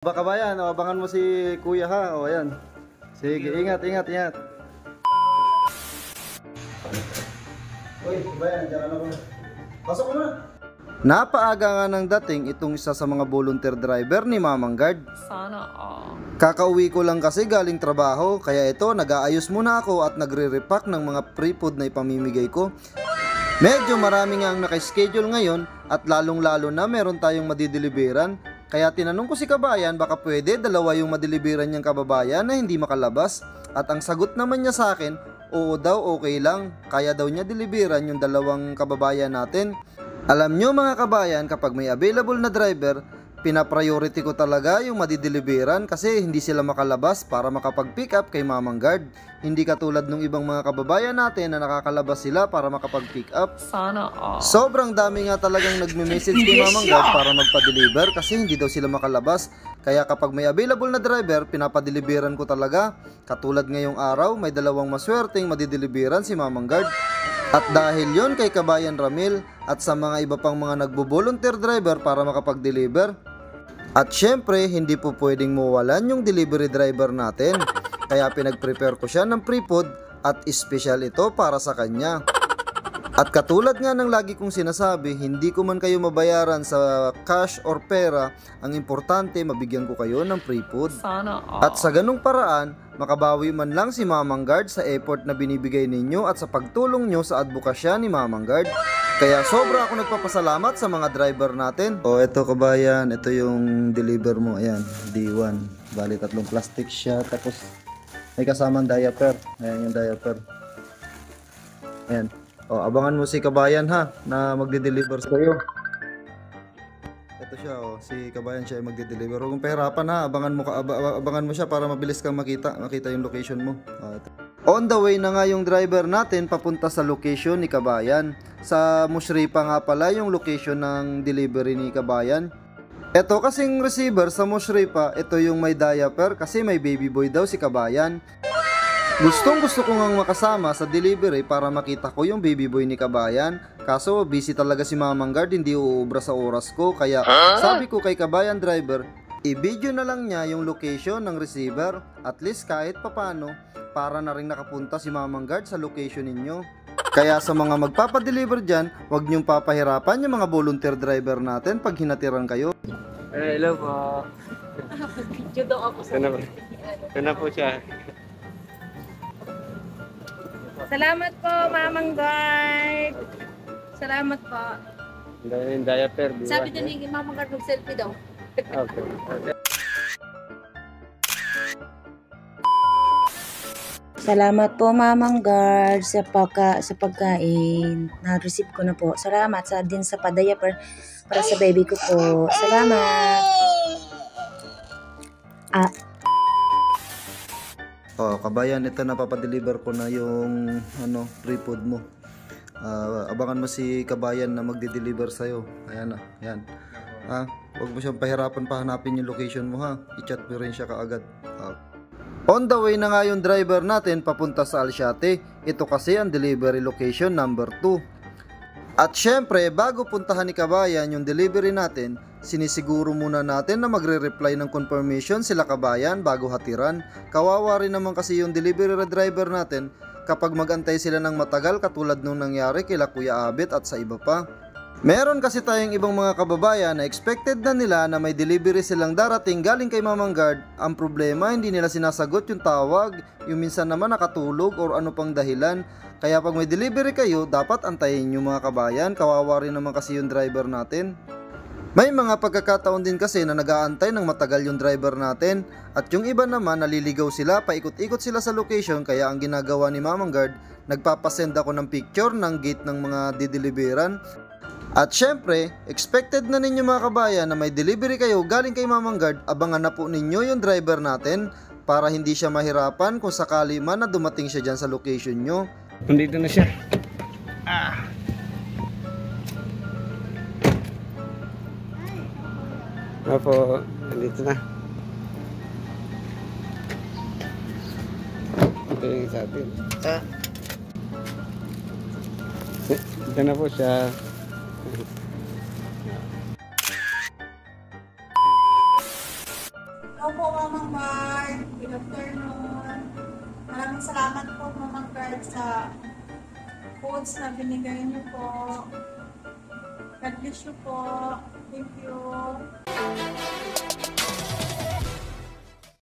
Baka ba yan? O, abangan mo si Kuya ha. O, ayan. Sige, ingat. Uy, ba yan? Diyan ka na ba? Pasok mo na. Napaaga nga ng dating itong isa sa mga volunteer driver ni Mamang Guard. Sana all. Kakauwi ko lang kasi galing trabaho, kaya ito, nag-aayos muna ako at nagre-repack ng mga pre-food na ipamimigay ko. Medyo marami nga ang naka-schedule ngayon at lalong-lalo na meron tayong madideliveran. Kaya tinanong ko si Kabayan baka pwede dalawa yung madeliveran niyang kababayan na hindi makalabas. At ang sagot naman niya sa akin, oo daw, okay lang. Kaya daw niya deliveran yung dalawang kababayan natin. Alam nyo mga kabayan, kapag may available na driver, pinapriority ko talaga yung madideliveran kasi hindi sila makalabas para makapag-pick up kay Mamang Guard. Hindi katulad ng ibang mga kababayan natin na nakakalabas sila para makapag-pick up. Sana all. Sobrang dami nga talagang nagme-message kay Mamang Guard para magpa-deliver kasi hindi daw sila makalabas. Kaya kapag may available na driver, pinapadeliveran ko talaga. Katulad ngayong araw, may dalawang maswerteng madideliveran si Mamang Guard. At dahil yon kay Kabayan Ramil at sa mga iba pang mga nagbo-volunteer driver para makapag-deliver. At syempre, hindi po pwedeng mawalan yung delivery driver natin. Kaya pinag-prepare ko siya ng pre-food at special ito para sa kanya. At katulad nga ng lagi kong sinasabi, hindi ko man kayo mabayaran sa cash or pera. Ang importante, mabigyan ko kayo ng pre-food. Sana all. At sa ganung paraan, makabawi man lang si Mamang Guard sa effort na binibigay ninyo at sa pagtulong nyo sa advokasya ni Mamang Guard. Kaya sobra ako nagpapasalamat sa mga driver natin. O eto kabayan, ito yung deliver mo. Ayan, D1. Bali 3 plastic siya. Tapos may kasamang diaper. Ayan yung diaper. Ayan. O abangan mo si Kabayan ha, na magde-deliver sa iyo. Ito siya si Kabayan siya ay magde-deliver. Kung pahirapan ha, abangan mo siya para mabilis kang makita yung location mo. Ito. On the way na nga yung driver natin papunta sa location ni Kabayan. Sa Musripa nga pala yung location ng delivery ni Kabayan. Ito kasing receiver sa Musripa, ito yung may diaper kasi may baby boy daw si Kabayan. Gusto ko ngang makasama sa delivery para makita ko yung baby boy ni Kabayan. Kaso busy talaga si Mamang Guard, hindi uubra sa oras ko. Kaya sabi ko kay Kabayan driver, i-video na lang niya yung location ng receiver. At least kahit papano, para na rin nakapunta si Mamang Guard sa location ninyo. Kaya sa mga magpapadeliver dyan, huwag niyong papahirapan yung mga volunteer driver natin pag hinatiran kayo. Hello po. Video daw ako sa Ito na po siya. Salamat po, Mamang Guard. Salamat po. Yung diaper. Sabi din ni Mamang Guard mag-selfie daw. Okay. Salamat po Mamang Guard sa pagkain. Na-receive ko na po. Salamat din sa pa-diaper para sa baby ko po. Salamat. Kabayan, ito napapadeliver ko na yung pre-food mo. Abangan mo si Kabayan na magde-deliver sa'yo. Ayan na, yan. Huwag mo siyang pahirapan pa hanapin yung location mo ha. I-chat mo rin siya kaagad. On the way na nga yung driver natin papunta sa Alsiate. Ito kasi ang delivery location number 2. At syempre, bago puntahan ni Kabayan yung delivery natin, sinisiguro muna natin na magre-reply ng confirmation sila Kabayan bago hatiran. Kawawa rin naman kasi yung delivery driver natin kapag magantay sila ng matagal katulad nung nangyari kila Kuya Abet at sa iba pa. Meron kasi tayong ibang mga kababayan na expected na nila na may delivery silang darating galing kay Mamang Guard. Ang problema, hindi nila sinasagot yung tawag, yung minsan naman nakatulog or ano pang dahilan. Kaya pag may delivery kayo, dapat antayin nyo mga kabayan. Kawawa rin naman kasi yung driver natin. May mga pagkakataon din kasi na nag-aantay ng matagal yung driver natin. At yung iba naman naliligaw sila, paikot-ikot sila sa location. Kaya ang ginagawa ni Mamang Guard, nagpapasend ako ng picture ng gate ng mga dideliveran. At syempre, expected na ninyo mga kabayan na may delivery kayo galing kay Mamang Guard. Abangan na po ninyo yung driver natin para hindi siya mahirapan kung sakali man na dumating siya dyan sa location nyo. Nandito na siya. Opo, nandito na. Ito yung sa atin. Ito na po siya. Hello po, Mamang Bard. Good afternoon. Maraming salamat po, Mamang Bard, sa foods na binigay niyo po. God bless you po. Thank